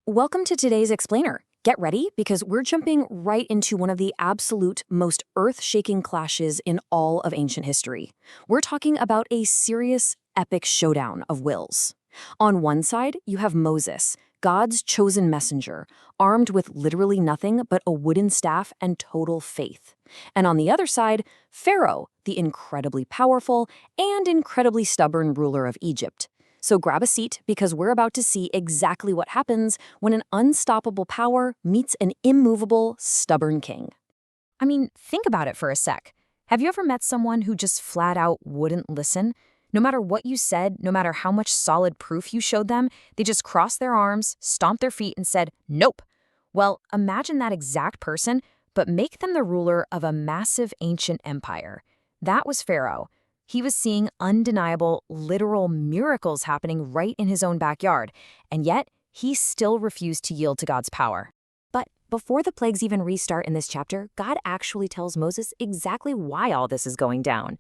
Welcome to today's Explainer. Get ready because we're jumping right into one of the absolute most earth-shaking clashes in all of ancient history. We're talking about a serious, epic showdown of wills. On one side, you have Moses, God's chosen messenger, armed with literally nothing but a wooden staff and total faith. And on the other side, Pharaoh, the incredibly powerful and incredibly stubborn ruler of Egypt. So grab a seat because we're about to see exactly what happens when an unstoppable power meets an immovable, stubborn king. I mean, think about it for a sec. Have you ever met someone who just flat out wouldn't listen? No matter what you said, no matter how much solid proof you showed them, they just crossed their arms, stomped their feet, and said, nope. Well, imagine that exact person, but make them the ruler of a massive ancient empire. That was Pharaoh. He was seeing undeniable, literal miracles happening right in his own backyard, and yet he still refused to yield to God's power. But before the plagues even restart in this chapter, God actually tells Moses exactly why all this is going down.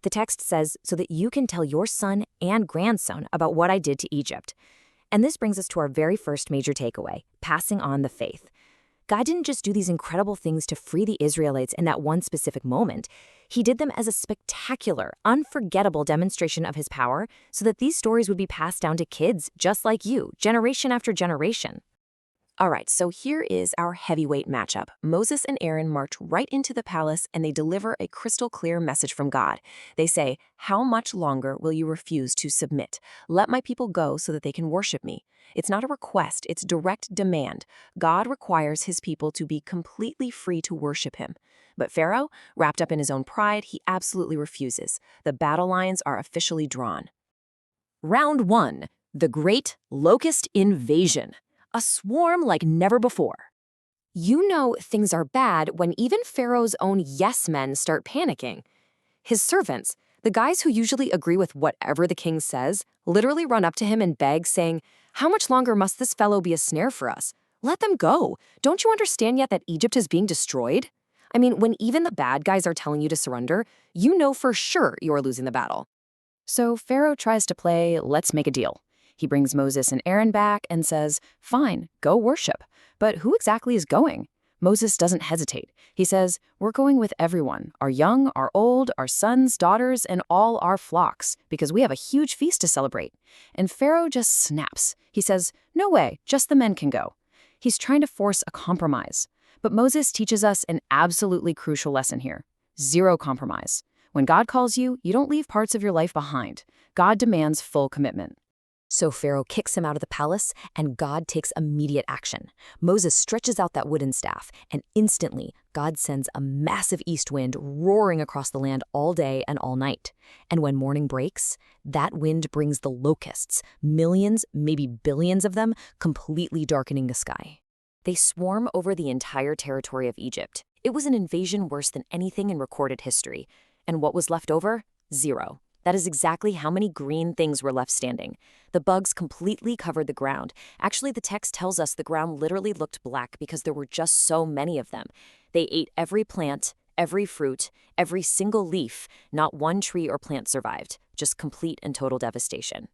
The text says, so that you can tell your son and grandson about what I did to Egypt. And this brings us to our very first major takeaway, passing on the faith. God didn't just do these incredible things to free the Israelites in that one specific moment. He did them as a spectacular, unforgettable demonstration of his power so that these stories would be passed down to kids just like you, generation after generation. All right, so here is our heavyweight matchup. Moses and Aaron march right into the palace and they deliver a crystal clear message from God. They say, how much longer will you refuse to submit? Let my people go so that they can worship me. It's not a request, it's direct demand. God requires his people to be completely free to worship him. But Pharaoh, wrapped up in his own pride, he absolutely refuses. The battle lines are officially drawn. Round 1, the Great Locust Invasion. A swarm like never before. You know things are bad when even Pharaoh's own yes men start panicking. His servants, the guys who usually agree with whatever the king says, literally run up to him and beg, saying, how much longer must this fellow be a snare for us? Let them go. Don't you understand yet that Egypt is being destroyed? I mean, when even the bad guys are telling you to surrender, you know for sure you're losing the battle. So Pharaoh tries to play, let's make a deal. He brings Moses and Aaron back and says, fine, go worship. But who exactly is going? Moses doesn't hesitate. He says, we're going with everyone, our young, our old, our sons, daughters, and all our flocks, because we have a huge feast to celebrate. And Pharaoh just snaps. He says, no way, just the men can go. He's trying to force a compromise. But Moses teaches us an absolutely crucial lesson here. Zero compromise. When God calls you, you don't leave parts of your life behind. God demands full commitment. So Pharaoh kicks him out of the palace, and God takes immediate action. Moses stretches out that wooden staff, and instantly, God sends a massive east wind roaring across the land all day and all night. And when morning breaks, that wind brings the locusts, millions, maybe billions of them, completely darkening the sky. They swarm over the entire territory of Egypt. It was an invasion worse than anything in recorded history. And what was left over? Zero. That is exactly how many green things were left standing. The bugs completely covered the ground. Actually, the text tells us the ground literally looked black because there were just so many of them. They ate every plant, every fruit, every single leaf. Not one tree or plant survived. Just complete and total devastation.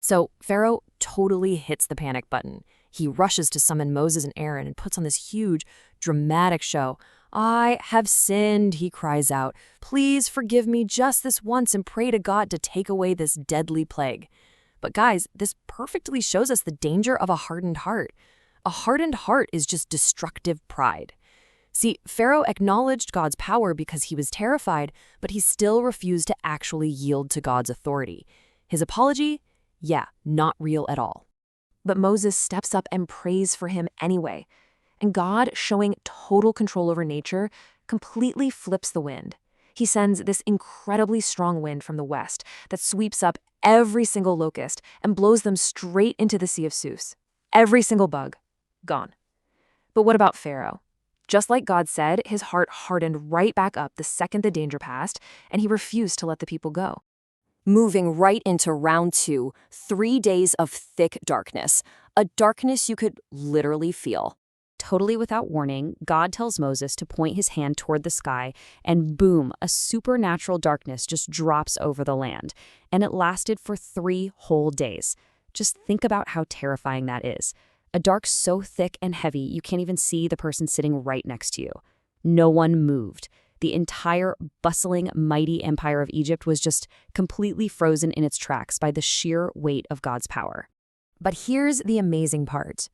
So Pharaoh totally hits the panic button. He rushes to summon Moses and Aaron and puts on this huge, dramatic show. I have sinned, he cries out. Please forgive me just this once and pray to God to take away this deadly plague. But guys, this perfectly shows us the danger of a hardened heart. A hardened heart is just destructive pride. See, Pharaoh acknowledged God's power because he was terrified, but he still refused to actually yield to God's authority. His apology? Yeah, not real at all. But Moses steps up and prays for him anyway. And God, showing total control over nature, completely flips the wind. He sends this incredibly strong wind from the west that sweeps up every single locust and blows them straight into the Sea of Sus. Every single bug, gone. But what about Pharaoh? Just like God said, his heart hardened right back up the second the danger passed, and he refused to let the people go. Moving right into round 2, 3 days of thick darkness, a darkness you could literally feel. Totally without warning, God tells Moses to point his hand toward the sky, and boom, a supernatural darkness just drops over the land. And it lasted for 3 whole days. Just think about how terrifying that is. A dark so thick and heavy you can't even see the person sitting right next to you. No one moved. The entire bustling, mighty empire of Egypt was just completely frozen in its tracks by the sheer weight of God's power. But here's the amazing part.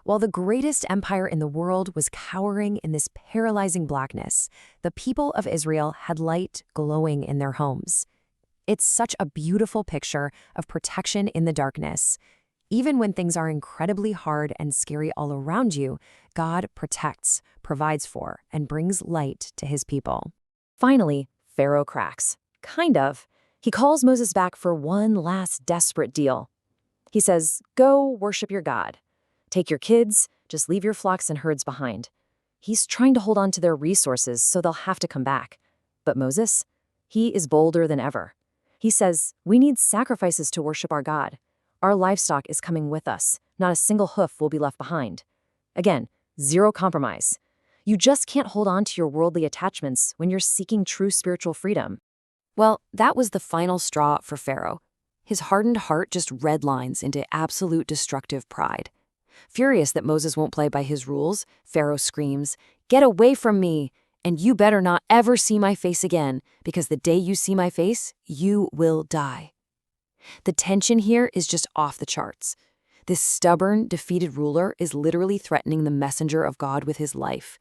While the greatest empire in the world was cowering in this paralyzing blackness, the people of Israel had light glowing in their homes. It's such a beautiful picture of protection in the darkness. Even when things are incredibly hard and scary all around you, God protects, provides for, and brings light to his people. Finally, Pharaoh cracks. Kind of. He calls Moses back for one last desperate deal. He says, "Go worship your God. Take your kids, just leave your flocks and herds behind." He's trying to hold on to their resources so they'll have to come back. But Moses, he is bolder than ever. He says, "We need sacrifices to worship our God. Our livestock is coming with us. Not a single hoof will be left behind." Again, zero compromise. You just can't hold on to your worldly attachments when you're seeking true spiritual freedom. Well, that was the final straw for Pharaoh. His hardened heart just redlines into absolute destructive pride. Furious that Moses won't play by his rules, Pharaoh screams, "Get away from me, and you better not ever see my face again, because the day you see my face, you will die." The tension here is just off the charts. This stubborn, defeated ruler is literally threatening the messenger of God with his life.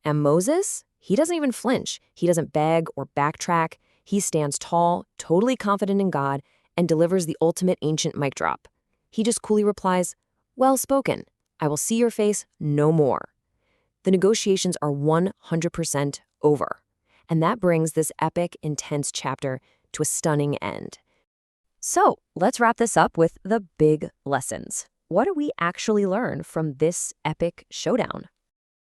And Moses? He doesn't even flinch. He doesn't beg or backtrack. He stands tall, totally confident in God, and delivers the ultimate ancient mic drop. He just coolly replies, "Well spoken. I will see your face no more." The negotiations are 100% over. And that brings this epic, intense chapter to a stunning end. So let's wrap this up with the big lessons. What do we actually learn from this epic showdown?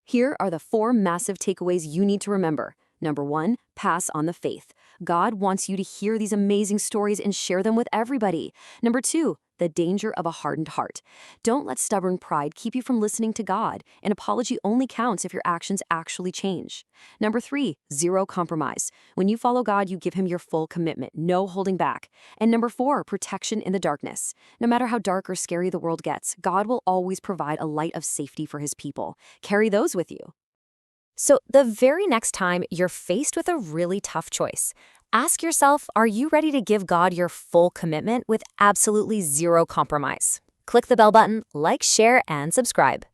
Here are the 4 massive takeaways you need to remember. Number 1, pass on the faith. God wants you to hear these amazing stories and share them with everybody. Number 2, the danger of a hardened heart. Don't let stubborn pride keep you from listening to God. An apology only counts if your actions actually change. Number 3, zero compromise. When you follow God, you give him your full commitment, no holding back. And number 4, protection in the darkness. No matter how dark or scary the world gets, God will always provide a light of safety for his people. Carry those with you. So the very next time you're faced with a really tough choice, ask yourself, are you ready to give God your full commitment with absolutely zero compromise? Click the bell button, like, share, and subscribe.